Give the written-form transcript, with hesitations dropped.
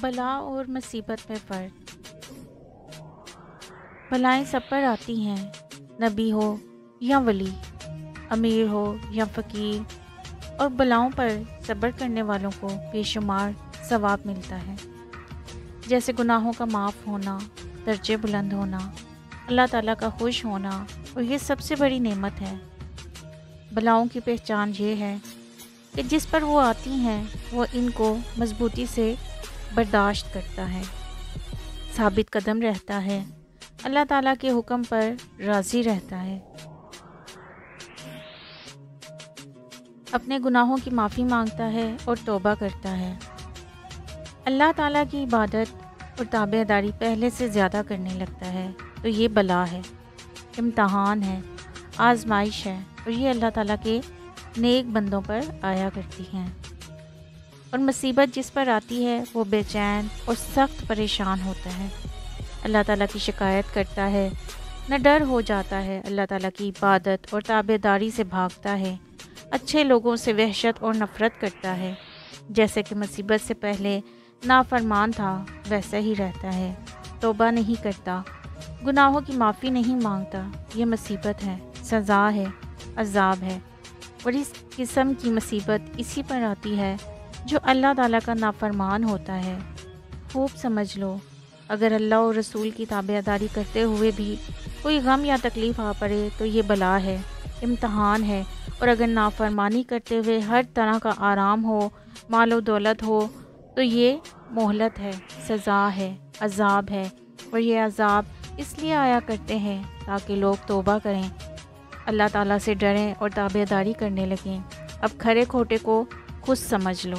بلا اور مصیبت میں فرق۔ بلائیں سب پر آتی ہیں، نبی ہو یا ولی، امیر ہو یا فقیر، اور بلاؤں پر صبر کرنے والوں کو بے شمار ثواب ملتا ہے، جیسے گناہوں کا معاف ہونا، درجے بلند ہونا، اللہ تعالیٰ کا خوش ہونا، اور یہ سب سے بڑی نعمت ہے۔ بلاؤں کی پہچان یہ ہے کہ جس پر وہ آتی ہیں وہ ان کو مضبوطی سے برداشت کرتا ہے، ثابت قدم رہتا ہے، اللہ تعالیٰ کے حکم پر راضی رہتا ہے، اپنے گناہوں کی معافی مانگتا ہے اور توبہ کرتا ہے، اللہ تعالیٰ کی عبادت اور تابع داری پہلے سے زیادہ کرنے لگتا ہے۔ تو یہ بلا ہے، امتحان ہے، آزمائش ہے، اور یہ اللہ تعالیٰ کے نیک بندوں پر آیا کرتی ہیں۔ اور مصیبت جس پر آتی ہے وہ بے چین اور سخت پریشان ہوتا ہے، اللہ تعالیٰ کی شکایت کرتا ہے، نہ ڈر ہو جاتا ہے، اللہ تعالیٰ کی عبادت اور تابع داری سے بھاگتا ہے، اچھے لوگوں سے وحشت اور نفرت کرتا ہے، جیسے کہ مصیبت سے پہلے نافرمان تھا ویسا ہی رہتا ہے، توبہ نہیں کرتا، گناہوں کی معافی نہیں مانگتا۔ یہ مصیبت ہے، سزا ہے، عذاب ہے، اور اس قسم کی مصیبت اسی پر آتی ہے جو اللہ تعالیٰ کا نافرمان ہوتا ہے۔ خوب سمجھ لو، اگر اللہ اور رسول کی تابع داری کرتے ہوئے بھی کوئی غم یا تکلیف آ پڑے تو یہ بلا ہے، امتحان ہے، اور اگر نافرمانی کرتے ہوئے ہر طرح کا آرام ہو، مال و دولت ہو، تو یہ مہلت ہے، سزا ہے، عذاب ہے، اور یہ عذاب اس لیے آیا کرتے ہیں تاکہ لوگ توبہ کریں، اللہ تعالیٰ سے ڈریں اور تابع داری کرنے لگیں۔ اب کھرے کھوٹے کو خود سمجھ لو۔